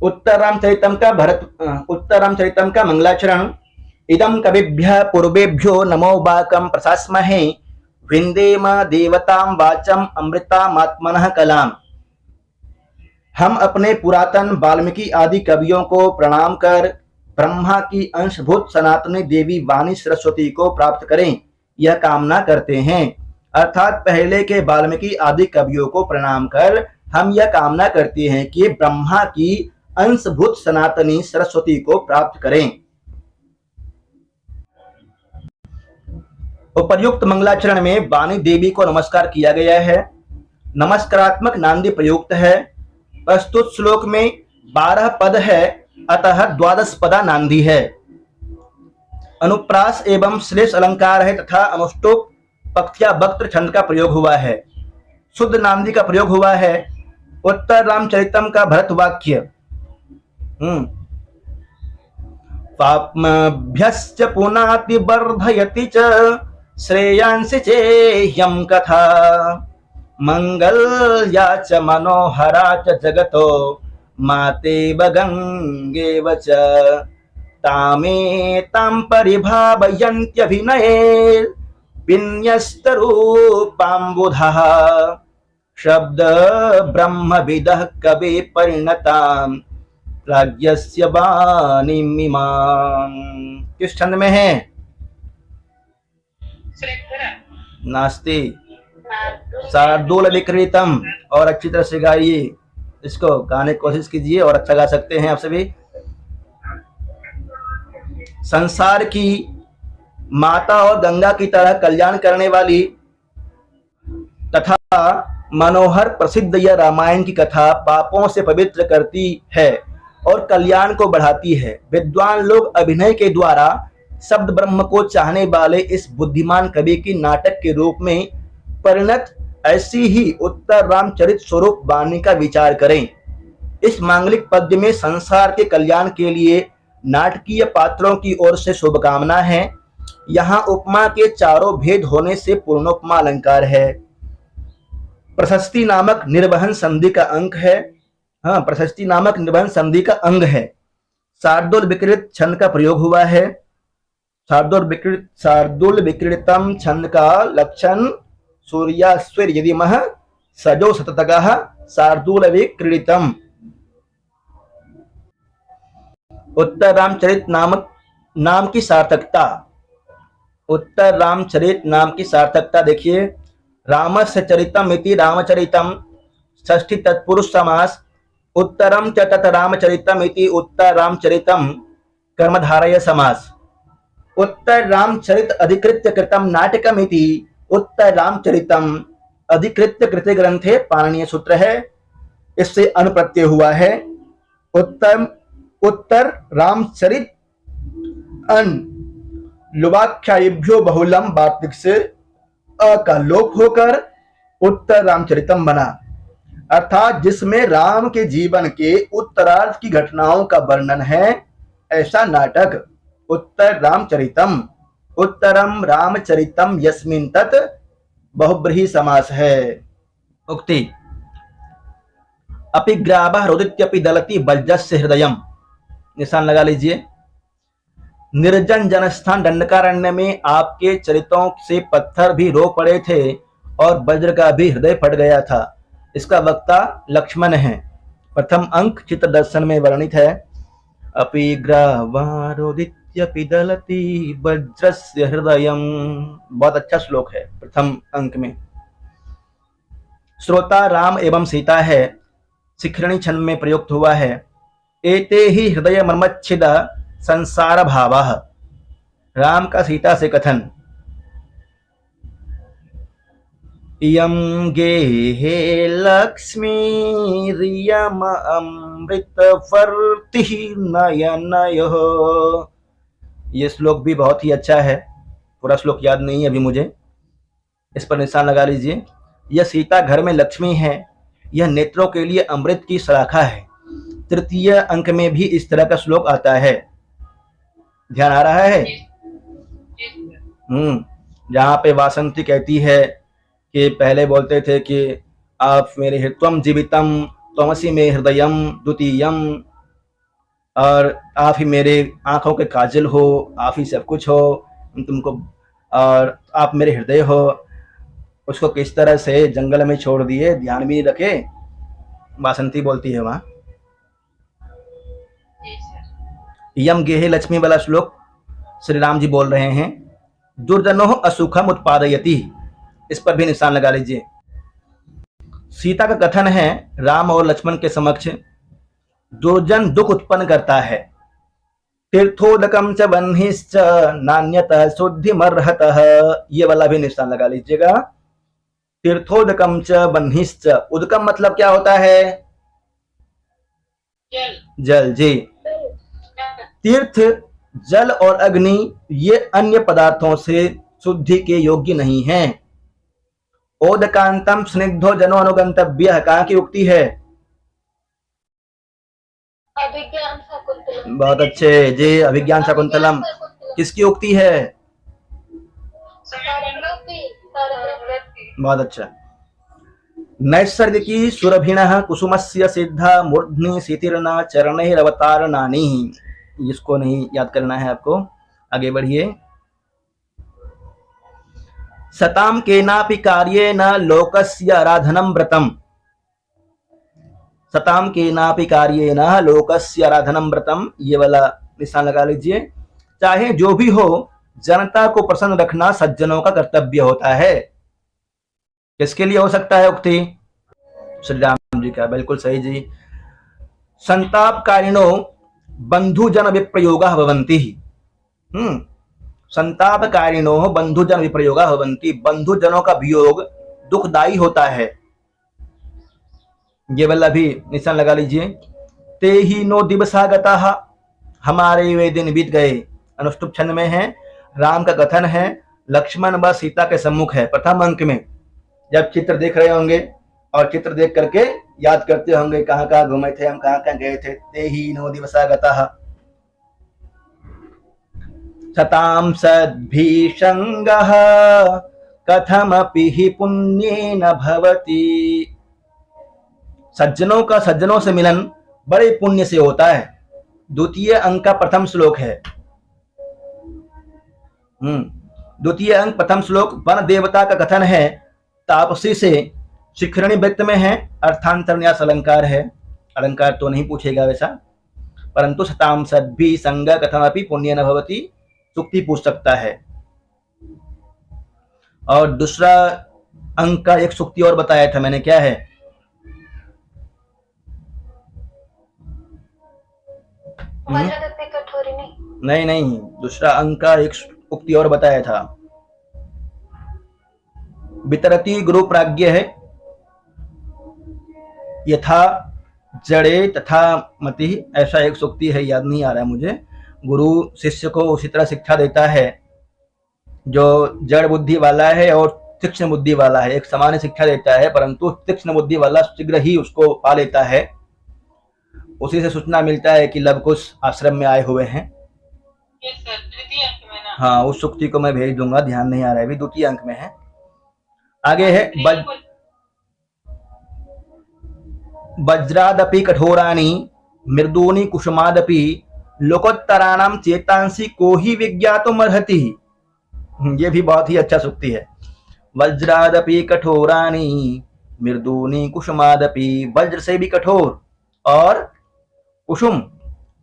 उत्तर रामचरितम का मंगलाचरण। इदं कविभ्यः पूर्वेभ्यो नमो वाकं प्रशास्महे विन्देम देवतां वाचम अमृतामात्मनः कलाम। हम अपने पुरातन वाल्मीकि आदि कवियों को प्रणाम कर ब्रह्मा की अंशभूत सनातनी देवी वाणी सरस्वती को प्राप्त करें, यह कामना करते हैं। अर्थात पहले के वाल्मीकि आदि कवियों को प्रणाम कर हम यह कामना करते हैं कि ब्रह्मा की अंशभूत सनातनी सरस्वती को प्राप्त करें। उपर्युक्त मंगलाचरण में वाणी देवी को नमस्कार किया गया है। नमस्कारात्मक नांदी प्रयुक्त है। प्रस्तुत श्लोक में 12 पद है, अतः 12 पदा नांदी है। अनुप्रास एवं श्लेष अलंकार है तथा अनुष्टुप पक्तिया वक्त्र छंद का प्रयोग हुआ है। शुद्ध नांदी का प्रयोग हुआ है। उत्तर रामचरितम का भरत वाक्य। पाप्मभ्यश्च पुनाति वर्धयति च श्रेयांसि चेह्यं कथा मंगल्या च मनोहरा च जगतो मातेव गंगेव च तामेतां परिभावयन्त्यभिनये विन्यस्तरूपाम्बुधः शब्द ब्रह्मविदः कवे परिणतां प्राज्ञस्य वाणीमिमां। किस छंद में है? नास्ति। शार्दूल विक्रीतम। और अच्छी तरह से गाइए इसको, गाने की कोशिश कीजिए और अच्छा गा सकते हैं आप सभी। संसार की माता और गंगा की तरह कल्याण करने वाली तथा मनोहर प्रसिद्ध यह रामायण की कथा पापों से पवित्र करती है और कल्याण को बढ़ाती है। विद्वान लोग अभिनय के द्वारा शब्द ब्रह्म को चाहने वाले इस बुद्धिमान कवि की नाटक के रूप में परिणत ऐसी ही उत्तर रामचरित स्वरूप वाणी का विचार करें। इस मांगलिक पद्य में संसार के कल्याण के लिए नाटकीय पात्रों की ओर से शुभकामना है। यहाँ उपमा के चारों भेद होने से पूर्णोपमा अलंकार है। प्रशस्ति नामक निर्वहन संधि का अंक है। हाँ, प्रशस्ति नामक निर्वहन संधि का अंग है। शार्दूल विक्रीत छंद का प्रयोग हुआ है। शार्दूल विक्रीतम छंद का लक्षण सूर्यास्वर यदि मह सजो सततगः शार्दूल विक्रीडितम। उत्तर रामचरित नाम की सार्थकता। उत्तर रामचरित नाम की सार्थकता देखिए। रामस्य चरितम इति रामचरितम षष्ठी तत्पुरुष समास। उत्तरम च तत् रामचरितम इति उत्तर रामचरितम कर्मधारय समास। उत्तर रामचरित अधिकृत्य कृतम नाटकम इति उत्तर रामचरितम अधिकृत्य कृते ग्रंथे पाणिनीय सूत्र है, इससे अनुप्रत्यय हुआ है। उत्तर रामचरित अन लुवाख्यायिभ्यो बहुलम वार्तिक से अ का लोप होकर उत्तर रामचरितम बना, अर्थात जिसमें राम के जीवन के उत्तरार्ध की घटनाओं का वर्णन है, ऐसा नाटक उत्तर रामचरितम। उत्तरम रामचरितम यस्मिन् तत् बहुब्रीहि समास है। उक्ति अपि ग्रावः रोदित्यपि दलति वज्रस्य हृदयम्। निशान लगा लीजिए। निर्जन जनस्थान दंडकारण्य में आपके चरितों से पत्थर भी रो पड़े थे और वज्र का भी हृदय फट गया था। इसका वक्ता लक्ष्मण है। प्रथम अंक चित्त दर्शन में वर्णित है। अपि ग्रावः रोदित्यपि दलति वज्रस्य हृदयम्। बहुत अच्छा श्लोक है प्रथम अंक में। श्रोता राम एवं सीता है। शिखरणी छंद में प्रयुक्त हुआ है। एते ही हृदय मर्मच्छिद संसार भावः। राम का सीता से कथन। इयं गेहे लक्ष्मीरियम् अमृतवर्तिः नयनयोः। ये श्लोक भी बहुत ही अच्छा है, पूरा श्लोक याद नहीं है अभी मुझे, इस पर निशान लगा लीजिए। यह सीता घर में लक्ष्मी है, यह नेत्रों के लिए अमृत की शाखा है। तृतीय अंक में भी इस तरह का श्लोक आता है, ध्यान आ रहा है? जहाँ पे वासंती कहती है कि पहले बोलते थे कि आप मेरे त्वम जीवितम त्वमसि मे हृदयम द्वितीयम, और आप ही मेरे आंखों के काजल हो, आप ही सब कुछ हो, तुमको, और आप मेरे हृदय हो। उसको किस तरह से जंगल में छोड़ दिए, ध्यान भी नहीं रखे, वासंती बोलती है वहाँ। यम गेहे लक्ष्मी वाला श्लोक श्री राम जी बोल रहे हैं। दुर्जनो असुखम उत्पादयति, इस पर भी निशान लगा लीजिए। सीता का कथन है राम और लक्ष्मण के समक्ष, दुर्जन दुख उत्पन्न करता है। तीर्थोदकम च बन्हिश्च नान्यतः शुद्धिमर्हतः, ये वाला भी निशान लगा लीजिएगा। तीर्थोदकम च बन्हिश्च, उदकम मतलब क्या होता है? जल जी। तीर्थ, जल और अग्नि ये अन्य पदार्थों से शुद्धि के योग्य नहीं हैं। ओदकांतम स्निग्धो जनो अनुगंतव्य, कहाँ की उक्ति है? अभिज्ञान शाकुंतलम। बहुत अच्छे जी, अभिज्ञान शाकुंतलम किसकी उक्ति है? बहुत अच्छा। नैसर्गिकी सुरभिणः कुसुमस्य सिद्धा मूर्ध्नि सितिर्न चरणैरवतारणानि, इसको नहीं याद करना है आपको, आगे बढ़िए। सताम केनापि कार्येन लोकस्य आराधनम व्रतम, सताम केनापि कार्येन लोकस्य आराधनम व्रतम, ये वाला निशान लगा लीजिए। चाहे जो भी हो, जनता को प्रसन्न रखना सज्जनों का कर्तव्य होता है। किसके लिए हो सकता है उक्ति? श्री राम जी का, बिल्कुल सही जी। संतापकारिणो बंधुजन विप्रयोगा भवन्ति, संतापकारिणो बंधुजन विप्रयोगा भवन्ति, बंधुजनों का वियोग दुखदायी होता है, ये वाला भी निशान लगा लीजिए। ते ही नो दिवसा गताः, हमारे वे दिन बीत गए, अनुष्टुप छंद में है। राम का कथन है, लक्ष्मण व सीता के सम्मुख है। प्रथम अंक में जब चित्र देख रहे होंगे और चित्र देख करके याद करते होंगे कहाँ कहाँ घूमे थे हम, कहाँ कहाँ गए थे। ते ही नो दिवसा गताः सताम सद्भिसंगः कथमपि हि पुण्येन भवति, सज्जनों का सज्जनों से मिलन बड़े पुण्य से होता है। द्वितीय अंक का प्रथम श्लोक है। द्वितीय अंक प्रथम श्लोक, वन देवता का कथन है, तापसी से शिखरणी वृत्त में है, अर्थांतर न्यास अलंकार है, अलंकार तो नहीं पूछेगा वैसा, परंतु सताम सद्भि संग कथमपि पुण्य न भवति, सुक्ति पूछ सकता है। और दूसरा अंक का एक सुक्ति और बताया था मैंने, क्या है? कठोरी नहीं, नहीं, दूसरा अंक का एक उक्ति और बताया था। वितरती गुरु प्राज्ञ है, यथा जड़े तथा मति, ऐसा एक सूक्ति है, याद नहीं आ रहा है मुझे। गुरु शिष्य को उसी तरह शिक्षा देता है, जो जड़ बुद्धि वाला है और तीक्ष्ण बुद्धि वाला है, एक सामान्य शिक्षा देता है, परंतु तीक्ष्ण बुद्धि वाला शीघ्र ही उसको पा लेता है। उसी से सूचना मिलता है कि लवकुश आश्रम में आए हुए हैं। हाँ, उस सूक्ति को मैं भेज दूंगा, ध्यान नहीं आ रहा है अभी, द्वितीय अंक में है। आगे है वज्रादपि कठोराणि मृदूनि कुसुमादपि लोकोत्तराणाम चेतांसी को ही विज्ञातुमर्हति, ये भी बहुत ही अच्छा सूक्ति है। वज्रादपि कठोराणि मृदूनि कुसुमादपि, वज्र से भी कठोर और कुसुम,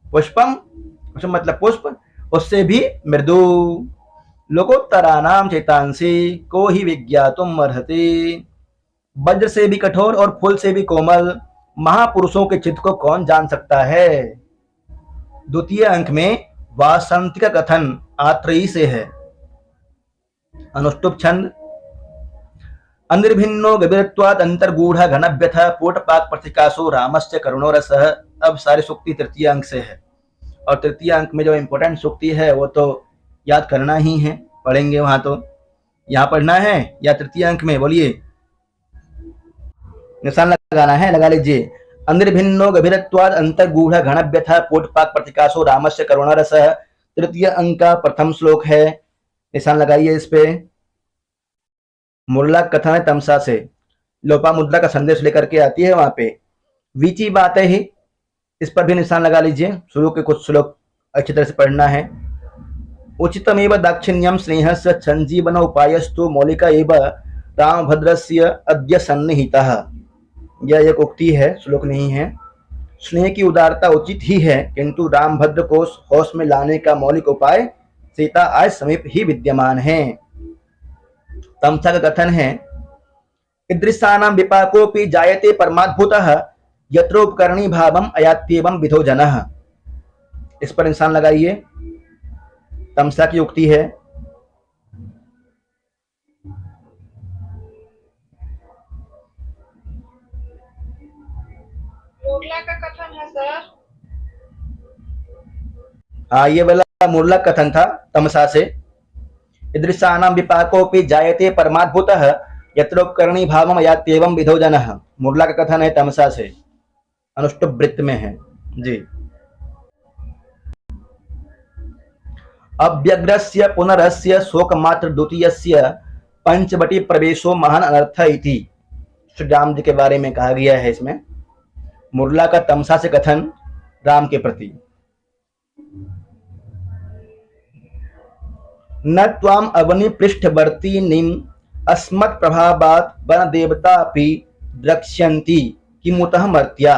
पुष्पम, कुसुम मतलब पुष्प, उससे भी मृदु, लोकोत्तराणाम चेतांसी को ही विज्ञातुम अर्हति, वज्र से भी कठोर और फूल से भी कोमल, महापुरुषों के चित्त को कौन जान सकता है। द्वितीय अंक में वासंती का कथन आत्रेयी से है। अनुष्टुप छंद, अंतर्भिन्नो गभीरत्वाद अंतर्गूढ़ घनव्यथ पोटपाक प्रतिकासो रामस्य करुणोरसः। अब सारी सूक्ति तृतीय अंक से है, और तृतीय अंक में जो इम्पोर्टेंट सूक्ति है वो तो याद करना ही है, पढ़ेंगे वहां तो। यहाँ पढ़ना है या तृतीय अंक में, बोलिए, निशान लगाना है, लगा लीजिए। अंतर्भिन्नो गभीरत्वाद अंतर्गूढ़ घनव्यथ पोटपाक प्रतिकासो रामस्य करुणरसः, तृतीय अंक का प्रथम श्लोक है, निशान लगाइए इस पे। मुरला कथन है तमसा से, लोपामुद्रा का संदेश लेकर के आती है वहां पे। वीची बातें ही, इस पर भी निशान लगा लीजिए। शुरू के कुछ श्लोक अच्छी तरह से पढ़ना है। उचितमेव दाक्षिण्यम स्नेहस्य संजीवन उपायस्तु मौलिका एव रामभद्रस्य अद्य सन्निहितः। यह एक उक्ति है, श्लोक नहीं है। स्नेह की उदारता उचित ही है, किंतु रामभद्र को होश में लाने का मौलिक उपाय सीता आज समीप ही विद्यमान है। तमसा का कथन है, ईदृशानां विपाकोऽपि जायते परमाद्भुतः यत्रोपकरणी भावम अयात्येवं विधो जनः। इस पर निशान लगाइए। तमसा की उक्ति है। मुरला का कथन है सर। हाँ, ये वाला मुरला कथन था तमसा से। ईदृशानां विपाकोऽपि जायते परमाद्भुतः यत्रोपकरणी भावम अयात्येवं विधो जनः। मुरला का कथन है तमसा से, अनुष्टुप वृत्त में है जी। अव्यग्रस्य पुनरस्य शोकमात्र द्वितीयस्य पंचवटी प्रवेशो महान अनर्थ इति श्री राम जी के बारे में कहा गया है इसमें। मुरला का तमसा से कथन राम के प्रति। न त्वाम अवनि पृष्ठवर्ती निम अस्मत् प्रभावात् वन देवता अपि द्रक्ष्यन्ति किमुतः मर्त्या।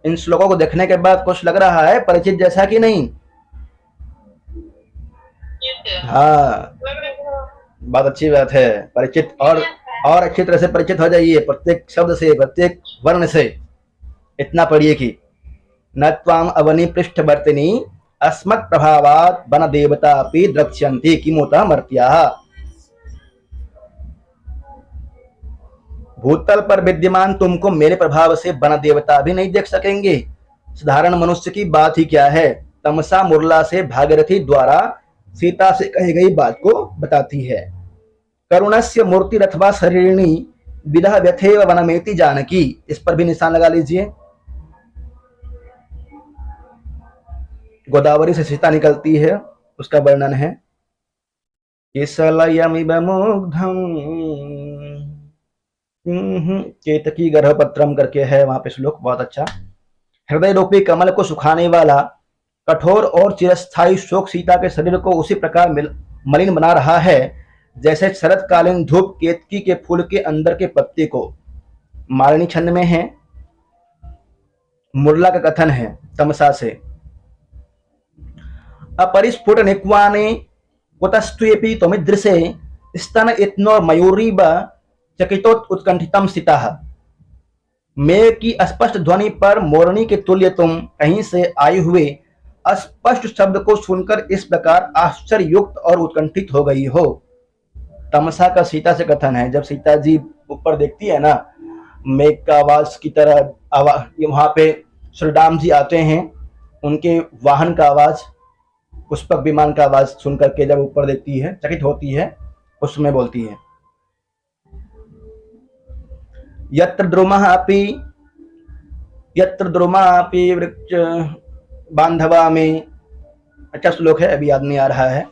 इन श्लोकों को देखने के बाद कुछ लग रहा है परिचित जैसा कि नहीं? हाँ, बहुत अच्छी बात है। परिचित और अच्छी तरह से परिचित हो जाइए, प्रत्येक शब्द से, प्रत्येक वर्ण से। इतना पढ़िए कि न त्वाम अवनि पृष्ठवर्तिनी अस्मत् प्रभावात् वन देवता अपि द्रक्ष्यन्ति किमुतः मर्त्याः। भूतल पर विद्यमान तुमको मेरे प्रभाव से वन देवता भी नहीं देख सकेंगे। साधारण मनुष्य की बात ही क्या है। तमसा मुरला से भागीरथी द्वारा सीता से कही गई बात को बताती है। करुणस्य मूर्ति अथवा शरीरिणी विदह व्यथेव वनमेति जानकी। इस पर भी निशान लगा लीजिए। गोदावरी से सीता निकलती है, उसका वर्णन है। केसलयमिव मुग्धं केतकी गर्भपत्रम करके है वहां पे श्लोक, बहुत अच्छा। हृदय रूपी कमल को सुखाने वाला कठोर और चिरस्थायी शोक सीता के शरीर को उसी प्रकार मलिन बना रहा है जैसे शरतकालीन धूप केतकी के फूल के अंदर के पत्ते को। मालिनी छंद में है। मुरला का कथन है तमसा से। अपरिस्फुट निक्वाने कुतस्तुयेपि त्वमिदृशे स्तन इत्नो मयूरीव चकितोत उत्कंठितम स्थितः। मेघ की स्पष्ट ध्वनि पर मोरनी के तुल्य तुम कहीं से आए हुए अस्पष्ट शब्द को सुनकर इस प्रकार आश्चर्ययुक्त और उत्कंठित हो गई हो। तमसा का सीता से कथन है। जब सीता जी ऊपर देखती है ना, मेघ का आवाज की तरह आवाज, वहां पे श्री राम जी आते हैं, उनके वाहन का आवाज, पुष्पक विमान का आवाज सुन करके जब ऊपर देखती है, चकित होती है, उस समय बोलती है यत्र द्रुमः अपि वृक्ष बांधवा में। अच्छा श्लोक है, अभी याद नहीं आ रहा है।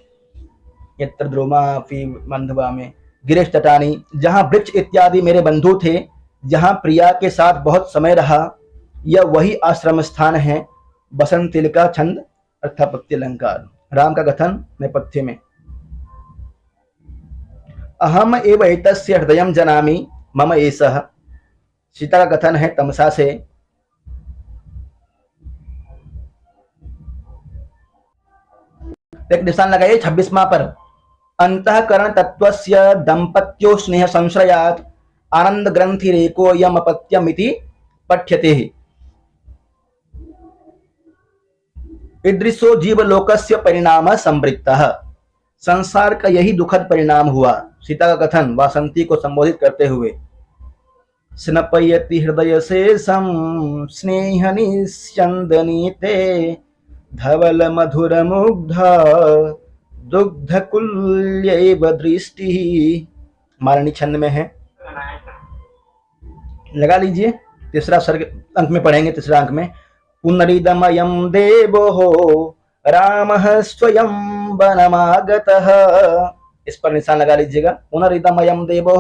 यत्र द्रुमः अपि बांधवा में गिरीश तटानी, जहां वृक्ष इत्यादि मेरे बंधु थे, जहां प्रिया के साथ बहुत समय रहा, यह वही आश्रम स्थान है। बसंतिल का छंद अर्थापत्ति अलंकार। राम का कथन नेपथ्य में। अहम एव एतस्य हृदयं जानामि मम एषः। सीता का कथन है तमसा से। एक निशान लगाइए 26वां पर। अंतःकरण तत्वस्य दंपत्यो स्नेह संश्रयात् आनंद ग्रंथि रेको यम अपत्यमिति पठ्यते। ईदृशो जीवलोकस्य परिणाम संवृत्तः। संसार का यही दुखद परिणाम हुआ सीता का कथन वासंती को संबोधित करते हुए, स्नपयति हृदय से सम स्नेह निस्यंदनीते धवल मधुर मुग्ध दुग्ध कुल्यैव दृष्टि। मारणी छंद में है, लगा लीजिए। तीसरा सर्ग अंक में पढ़ेंगे, तीसरा अंक में पुनरिदमयं देवो रामः स्वयं वनमागतः। इस पर निशान लगा लीजिएगा। पुनरिदमयं देवो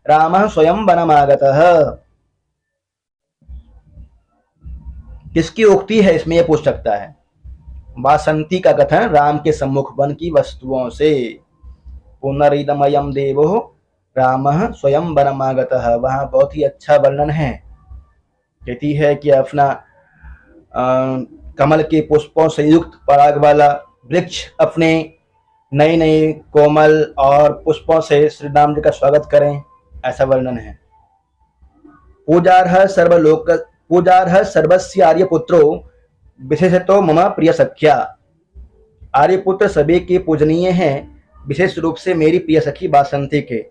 रामः स्वयं वनमागतः किसकी उक्ति है इसमें, यह पूछ सकता है। वासंती का कथन राम के सम्मुख वन की वस्तुओं से। पुनरिदमयं देवो रामः स्वयं वनमागतः, वहां बहुत ही अच्छा वर्णन है। कहती है कि अपना कमल के पुष्पों से युक्त पराग वाला वृक्ष अपने नए नए कोमल और पुष्पों से श्री राम जी का स्वागत करें, ऐसा वर्णन है। पूजार्ह सर्वस्य आर्यपुत्रो विशेषतो मम प्रिय सख्या। आर्यपुत्र सभी के पूजनीय हैं, विशेष रूप से मेरी प्रिय सखी वासंती के।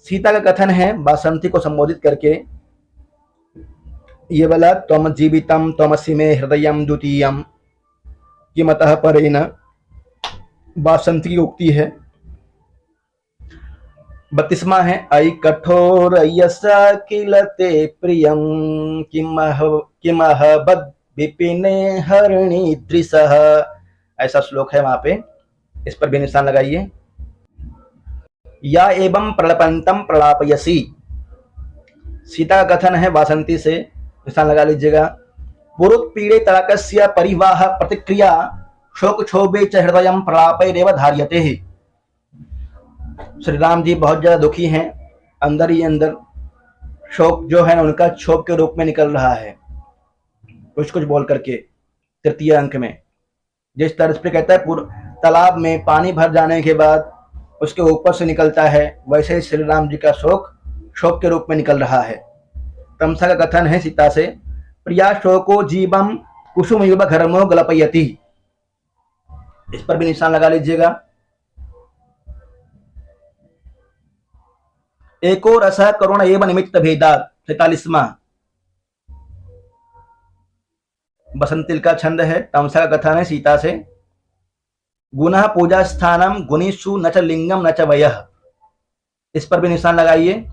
सीता का कथन है वासंती को संबोधित करके, ये वाला त्वम जीवितम त्वमसि मे हृदयम द्वितीयम किमतः परेण, वासंती की उक्ति है। 32वां है, अयि कठोर यसा किल ते प्रियम किमह बद विपिने हरिणी दृशः, ऐसा श्लोक है वहां पे, इस पर भी निशान लगाइए। या एवं प्रलपंतम प्रलापयसी, सीता का कथन है वासंती से, निशान लगा लीजिएगा। पुरुत पीड़े तड़कस्य परिवाह प्रतिक्रिया शोक क्षोभे च हृदयम प्रलापैरेव धार्यते। श्री राम जी बहुत ज्यादा दुखी हैं, अंदर ही अंदर शोक जो है उनका क्षोभ के रूप में निकल रहा है, कुछ कुछ बोल करके। तृतीय अंक में जिस तरह से कहता है तालाब में पानी भर जाने के बाद उसके ऊपर से निकलता है, वैसे ही श्री राम जी का शोक के रूप में निकल रहा है। तमसा का कथन है सीता से, प्रिया शोको जीवम कुसुम युव घरमो गलपयति, इस पर भी निशान लगा लीजिएगा। एको रस करुण एव निमित्त भेदा, 43वां बसंतिल का छंद है। तमसा का कथन है सीता से, गुणः पूजा स्थानम गुणीषु न च लिंगम न च वयः, इस पर भी निशान लगाइए।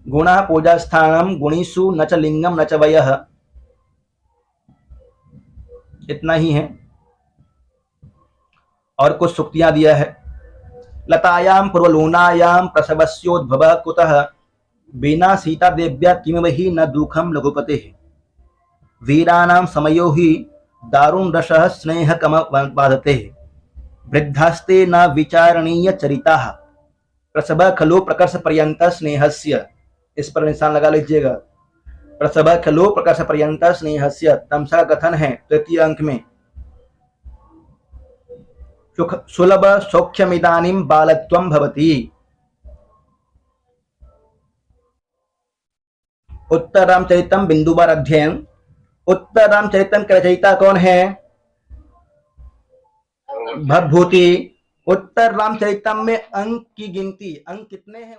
गुणः पूजा स्थानम गुणीषु न च लिंगम न च वयः, इतना ही है। और कुछ सुक्तियां दिया है। लतायां पूर्वलूनायां प्रसवस्योद्भव कुतः बिना सीता देव्या किमवहि न दुखम लघुपतेः। वीराणां समयो हि दारुण रसः स्नेह कम बाधते। वृद्धास्ते न विचारणीय चरिताः प्रसव खलु प्रकर्ष पर्यंत स्नेहस्य, इस पर निशान लगा लीजिएगा। प्रसव खलु प्रकर्ष पर्यंत स्नेहस्य, तमसा कथन है तृतीय अंक में। सुलभ सौख्यमिदानीं बालत्वं भवति। उत्तर रामचरितम बिंदुवार अध्ययन। उत्तर रामचरितम के रचयिता कौन है? भवभूति। उत्तर रामचरितम में अंक की गिनती, अंक कितने हैं?